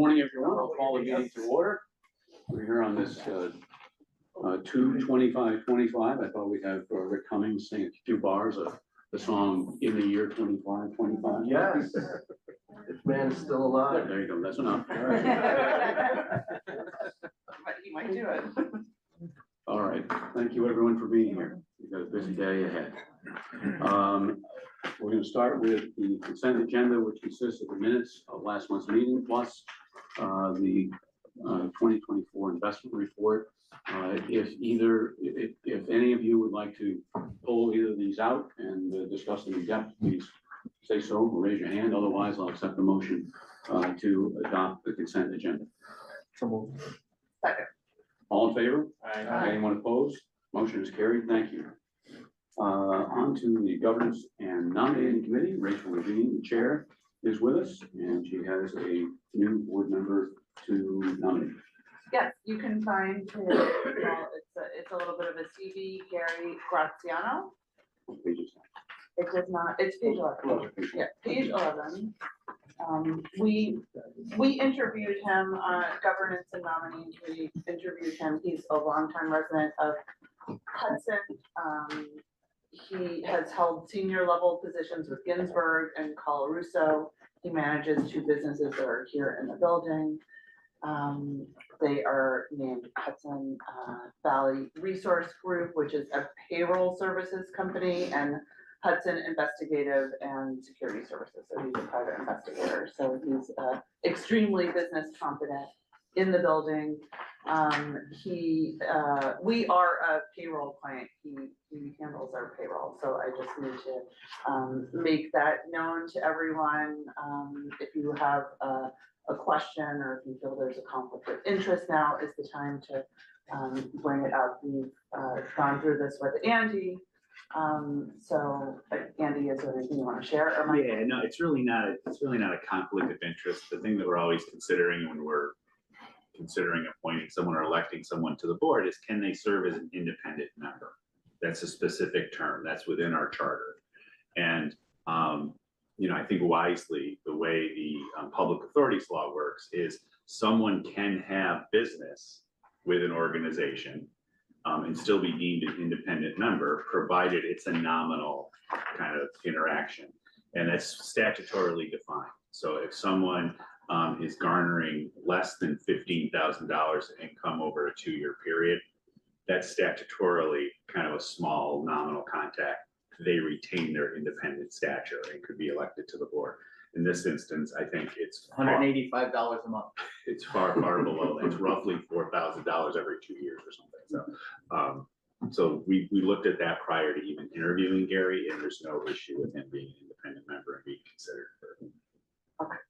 morning, everyone. I'll call the meeting to order. We're here on this 2/25/25. I thought we'd have Rick Cummings sing a few bars of the song "In the Year 2525." Yes. This man is still alive. There you go. That's enough. All right. But he might do it. All right. Thank you, everyone, for being here. We've got a busy day ahead. We're going to start with the consent agenda, which consists of the minutes of last month's meeting, plus the 2024 investment report. If any of you would like to pull either of these out and discuss them in depth, please say so or raise your hand. Otherwise, I'll accept the motion to adopt the consent agenda. Second. All in favor? Aye. Anyone opposed? Motion is carried. Thank you. On to the governance and nominating committee. Rachel Levine, the chair, is with us, and she has a new board member to nominate. Yes, you can find his, well, it's a little bit of a CV, Gary Graziano. What page is that? It does not, it's page 11. Yeah, page 11. We interviewed him, governance and nominating committee interviewed him. He's a longtime resident of Hudson. He has held senior level positions with Ginsburg and Colarusso. He manages two businesses that are here in the building. They are named Hudson Valley Resource Group, which is a payroll services company, and Hudson Investigative and Security Services. So he's a private investigator. So he's extremely business competent in the building. We are a payroll client. He handles our payroll. So I just need to make that known to everyone. If you have a question or if you feel there's a conflict of interest, now is the time to bring it up. We've gone through this with Andy. So Andy, is there anything you want to share? Or yeah, no, it's really not a conflict of interest. The thing that we're always considering when we're considering appointing someone or electing someone to the board is, can they serve as an independent member? That's a specific term that's within our charter. And you know, I think wisely, the way the public authorities law works is someone can have business with an organization and still be deemed an independent member, provided it's a nominal kind of interaction. And that's statutorily defined. So if someone is garnering less than $15,000 in income over a 2-year period, that's statutorily kind of a small nominal contact. They retain their independent stature and could be elected to the board. In this instance, I think it's $185 a month. It's far below. It's roughly $4,000 every 2 years or something. So we looked at that prior to even interviewing Gary, and there's no issue with him being an independent member and being considered for. Okay.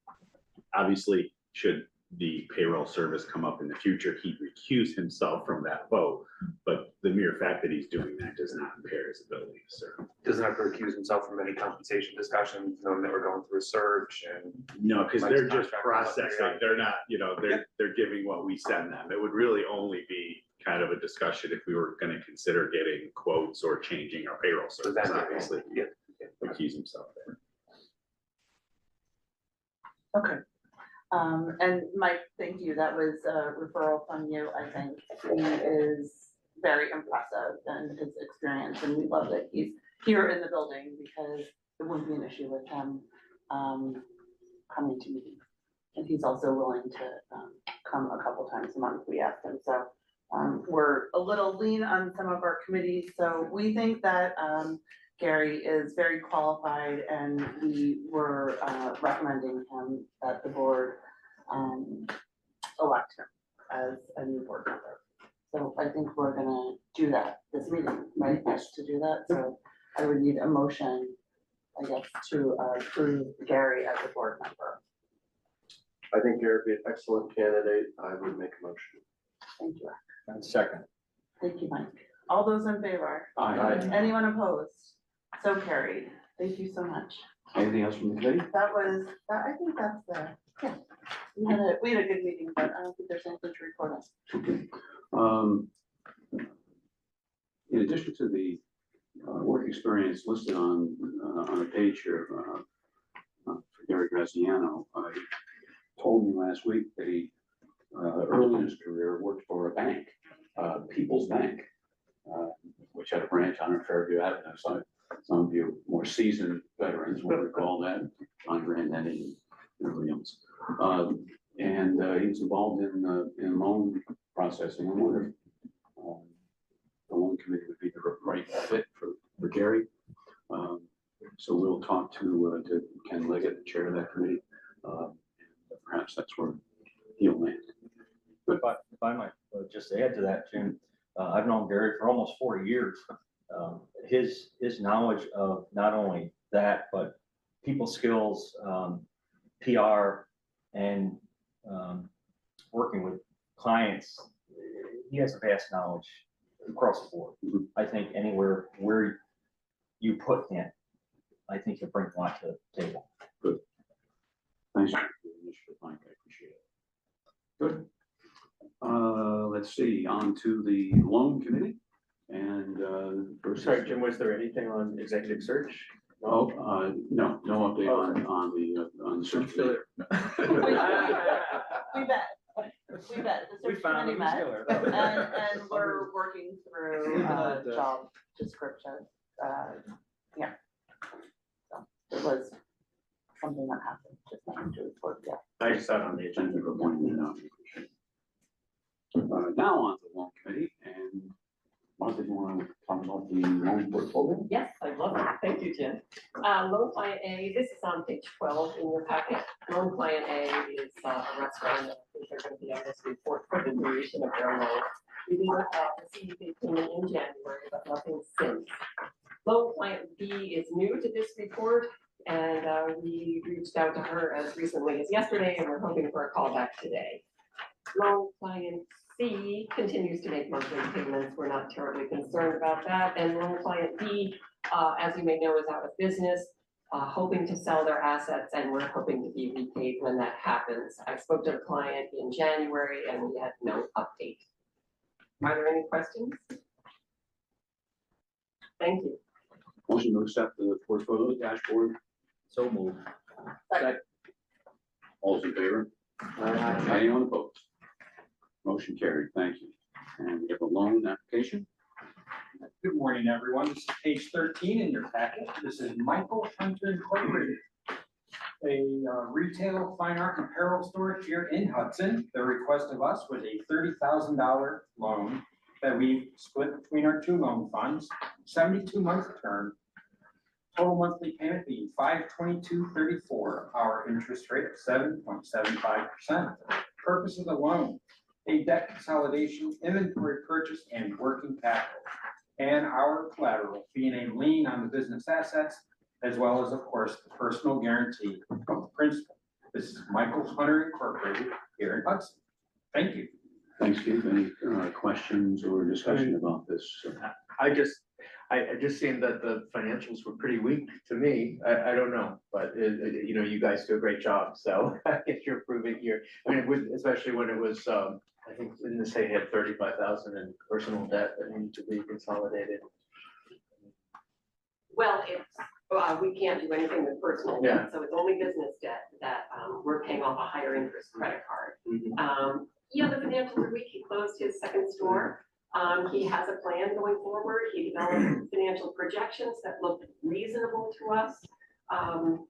Obviously, should the payroll service come up in the future, he'd recuse himself from that vote. But the mere fact that he's doing that does not impair his ability to serve. Doesn't have to recuse himself from any compensation discussions, knowing that we're going through a search and. No, because Mike's they're just contract processing. They're not, you know, they're giving what we send them. It would really only be kind of a discussion if we were going to consider getting quotes or changing our payroll service, obviously. Yeah. Recuse himself there. Okay. And Mike, thank you. That was a referral from you, I think. He is very impressive in his experience, and we love that he's here in the building because it wouldn't be an issue with him coming to meetings. And he's also willing to come a couple times a month, we asked him. So we're a little lean on some of our committees. So we think that Gary is very qualified, and we were recommending him that the board elect him as a new board member. So I think we're gonna do that this meeting, right? Yes, to do that. So I would need a motion, I guess, to approve Gary as a board member. I think Gary would be an excellent candidate. I would make a motion. Thank you. And second. Thank you, Mike. All those in favor? Aye. Anyone opposed? So carried. Thank you so much. Anything else from the committee? That was, I think that's yeah. We had a good meeting, but I don't think there's anything to report on. In addition to the work experience listed on a page here for Gary Graziano, told me last week that he, early in his career, worked for a bank, People's Bank, which had a branch on Fairview Avenue. So some of you more seasoned veterans will recall that, John Grandetti and everybody else. And he's involved in loan processing. I wonder if the loan committee would be the right fit for Gary. So we'll talk to Ken Leggett, the chair of that committee. Perhaps that's where he'll land. If I might just add to that, Jim, I've known Gary for almost 40 years. His knowledge of not only that, but people skills, PR, and working with clients, he has a vast knowledge across the board. Mhm. I think anywhere where you put him, I think he'll bring a lot to the table. Good. Thanks for the initiative, Mike. I appreciate it. Good. Let's see, on to the loan committee. And first. Sorry, Jim, was there anything on executive search? Oh, no update on the search. committee. We bet. The We search found committee him, met, killer. and we're working through job description. Yeah. So it was something that happened, just nothing to report yet. I just saw it on the agenda. Thank you for pointing it out. Now on to the loan committee, and Martha, do you want to talk about the loan portfolio? Yes, I love it. Thank you, Jim. Loan client A, this is on page 12 in your packet. Loan client A is a restaurant that I think they're going to be on this report for the duration of their loan. We did the CEDC payment in January, but nothing since. Loan client B is new to this report, and we reached out to her as recently as yesterday, and we're hoping for a call back today. Loan client C continues to make monthly payments. We're not terribly concerned about that. And loan client D, as you may know, is out of business, hoping to sell their assets, and we're hoping to be repaid when that happens. I spoke to the client in January and we had no update. Are there any questions? Thank you. Motion to accept the portfolio dashboard. So moved. All those in favor? Anyone opposed? Motion carried. Thank you. And we have a loan application. Good morning, everyone. This is page 13 in your packet. This is Michael Hunter Incorporated, a retail fine art and apparel store here in Hudson. The request of us was a $30,000 loan that we split between our two loan funds, 72-month term. Total monthly payment being $522.34. Our interest rate of 7.75%. Purpose of the loan: a debt consolidation, inventory purchase, and working capital. And our collateral being a lien on the business assets, as well as, of course, the personal guarantee of the principal. This is Michael Hunter Incorporated here in Hudson. Thank you. Thanks, Steve. Any questions or discussion about this? I just seen that the financials were pretty weak to me. I don't know, but you know, you guys do a great job. So if you're proving especially when it was, I think, didn't they say he had 35,000 in personal debt that needed to be consolidated? Well, it's, we can't do anything with personal debt, so it's only business debt that we're paying off a higher interest credit card. Mhm. Yeah, the financials are weak. He closed his second store. He has a plan going forward. He developed financial projections that look reasonable to us. And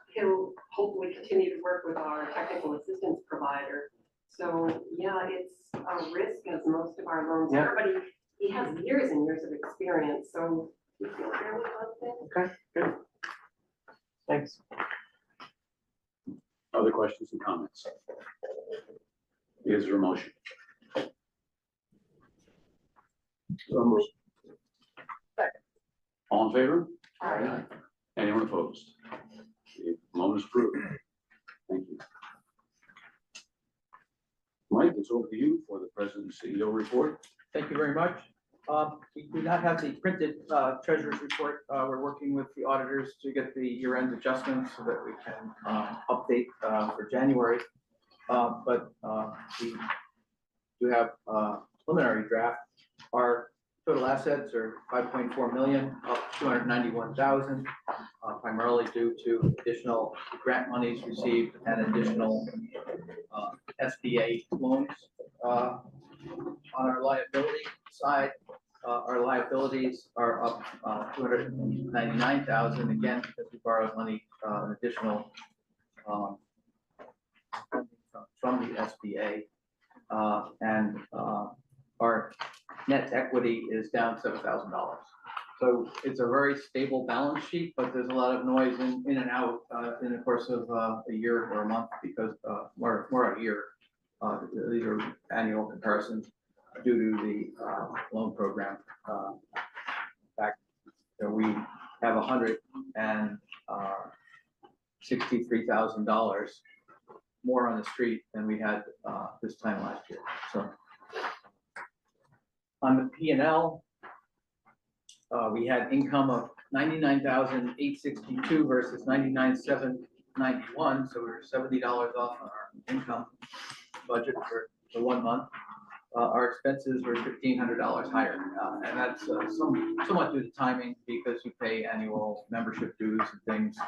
he'll hopefully continue to work with our technical assistance provider. So yeah, it's a risk as most of our loans are, but he has years and years of experience, so we feel fairly confident. Okay, good. Thanks. Other questions and comments? Is there a motion? All in favor? Aye. Anyone opposed? The loan is approved. Thank you. Mike, it's over to you for the President's CEO report. Thank you very much. We do not have the printed treasurer's report. We're working with the auditors to get the year-end adjustments so that we can update for January. But we do have a preliminary draft. Our total assets are 5.4 million, up 291,000, primarily due to additional grant monies received and additional SBA loans. On our liability side, our liabilities are up 299,000, again, because we borrowed money, an additional from the SBA. And our net equity is down $7,000. So it's a very stable balance sheet, but there's a lot of noise in and out in the course of a year or a month because more a year. These are annual comparisons due to the loan program. In fact, we have $163,000 more on the street than we had this time last year. So on the P&L, we had income of 99,862 versus 99,791, so we were $70 off on our income budget for the 1 month. Our expenses were $1,500 higher, and that's somewhat due to timing because you pay annual membership dues and things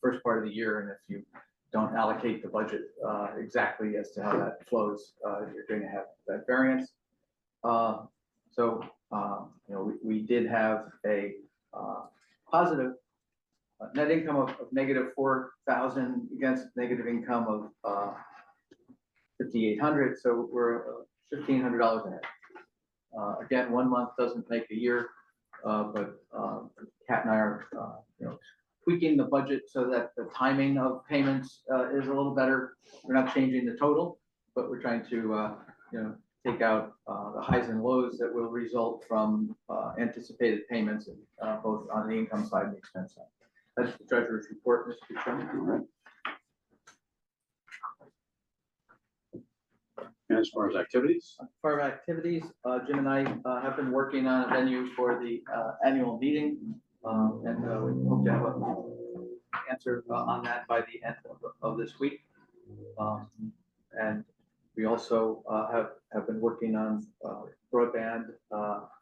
first part of the year, and if you don't allocate the budget exactly as to how that flows, you're going to have that variance. We did have a positive net income of negative 4,000 against negative income of 5,800, so we're $1,500 ahead. Again, 1 month doesn't make a year, but Kat and I are tweaking the budget so that the timing of payments is a little better. We're not changing the total, but we're trying to take out the highs and lows that will result from anticipated payments, both on the income side and the expense side. That's the treasurer's report, Mr. Chairman. All right. And as far as activities? For our activities, Jim and I have been working on a venue for the annual meeting, and we hope to have an answer on that by the end of this week. And we also have been working on broadband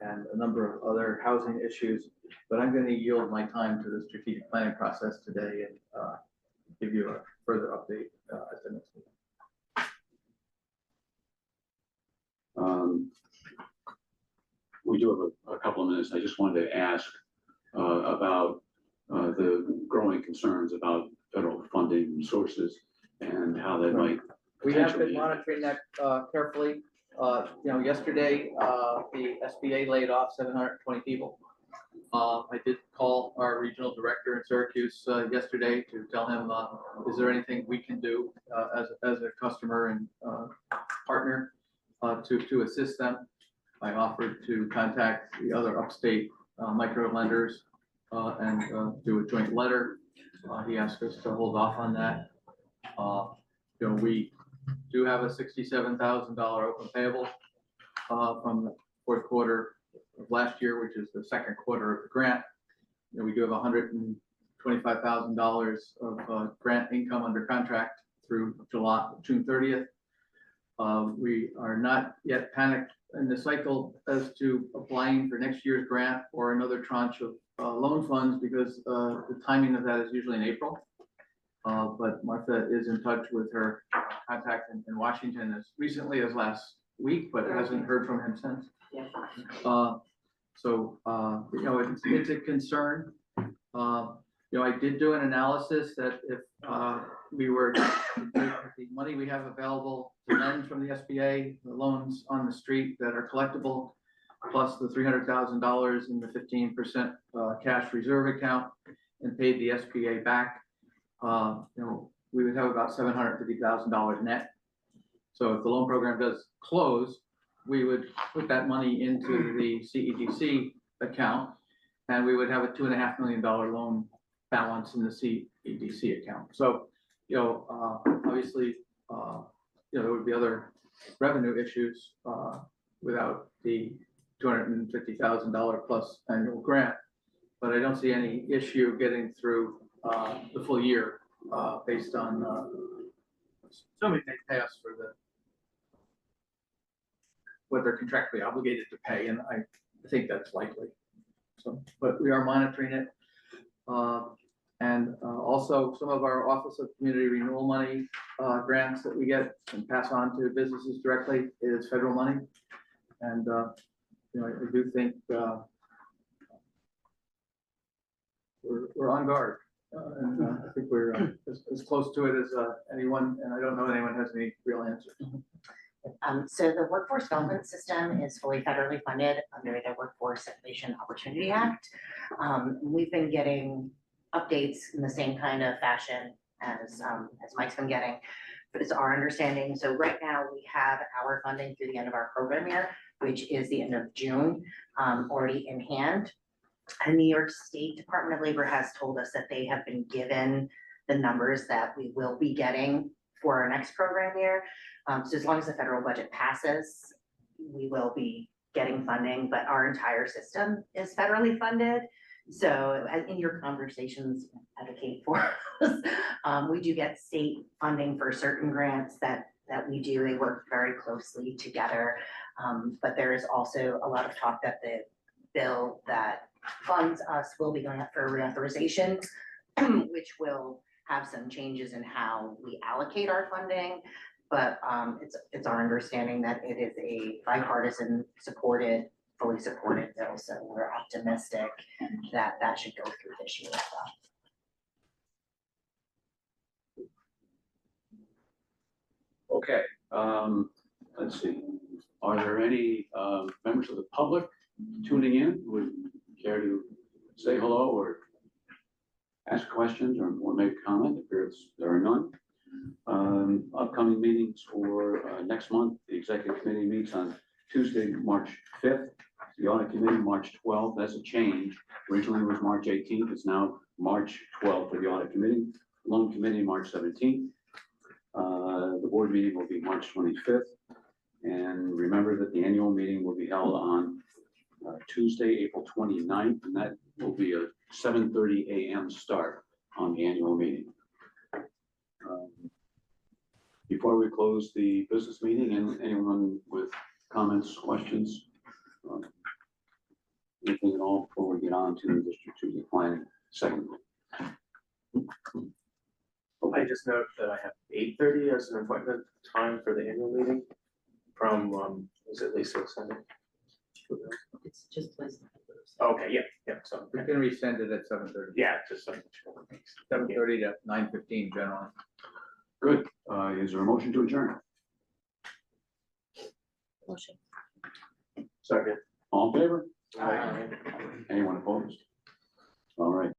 and a number of other housing issues, but I'm going to yield my time to the strategic planning process today and give you a further update at the next meeting. We do have a couple of minutes. I just wanted to ask about the growing concerns about federal funding sources and how that might. We have been monitoring that carefully. Yesterday, the SBA laid off 720 people. I did call our regional director in Syracuse yesterday to tell him, is there anything we can do as a customer and partner to assist them? I offered to contact the other upstate micro lenders and do a joint letter. He asked us to hold off on that. We do have a $67,000 open payable from the fourth quarter of last year, which is the second quarter of the grant. We do have $125,000 of grant income under contract through June 30th. We are not yet panicked in the cycle as to applying for next year's grant or another tranche of loan funds because the timing of that is usually in April. But Martha is in touch with her contact in Washington as recently as last week, but hasn't heard from him since. Yeah. It's a concern. I did do an analysis that if we were the money we have available to lend from the SBA, the loans on the street that are collectible, plus the $300,000 in the 15% cash reserve account, and paid the SBA back, we would have about $750,000 net. So if the loan program does close, we would put that money into the CEDC account, and we would have a $2.5 million loan balance in the CEDC account. So, obviously, there would be other revenue issues without the $250,000 plus annual grant, but I don't see any issue getting through the full year based on assuming they pay us for what they're contractually obligated to pay, and I think that's likely. So, but we are monitoring it. And also some of our Office of Community Renewal money grants that we get and pass on to businesses directly is federal money. And, you know, I do think we're on guard. And I think we're as close to it as anyone, and I don't know anyone has any real answers. So the Workforce Development System is fully federally funded under the Workforce Innovation Opportunity Act. We've been getting updates in the same kind of fashion as Mike's been getting. But it's our understanding. So right now we have our funding through the end of our program year, which is the end of June, already in hand. And New York State Department of Labor has told us that they have been given the numbers that we will be getting for our next program year. So as long as the federal budget passes, we will be getting funding, but our entire system is federally funded. So in your conversations, advocate for us. We do get state funding for certain grants that we do. They work very closely together. But there is also a lot of talk that the bill that funds us will be going up for reauthorization, which will have some changes in how we allocate our funding. But it's our understanding that it is a bipartisan supported, fully supported bill. So we're optimistic that that should go through this year as well. Okay, let's see. Are there any members of the public tuning in who would care to say hello or ask questions or make a comment? If there are none. Upcoming meetings for next month, the executive committee meets on Tuesday, March 5th. The audit committee, March 12th. That's a change. Originally it was March 18th. It's now March 12th for the audit committee. Loan committee, March 17th. The board meeting will be March 25th. And remember that the annual meeting will be held on Tuesday, April 29th, and that will be a 7:30 a.m. start on the annual meeting. Before we close the business meeting, and anyone with comments, questions, anything at all before we get on to the strategic planning segment? I just note that I have 8:30 as an appointment time for the annual meeting from, is it Lisa Sunday? It's just please. Okay, yeah, so, We can resend it at 7:30. yeah, just some. 7:30 to 9:15 generally. Good. Is there a motion to adjourn? Motion. Second. All in favor? Aye. Anyone opposed? All right.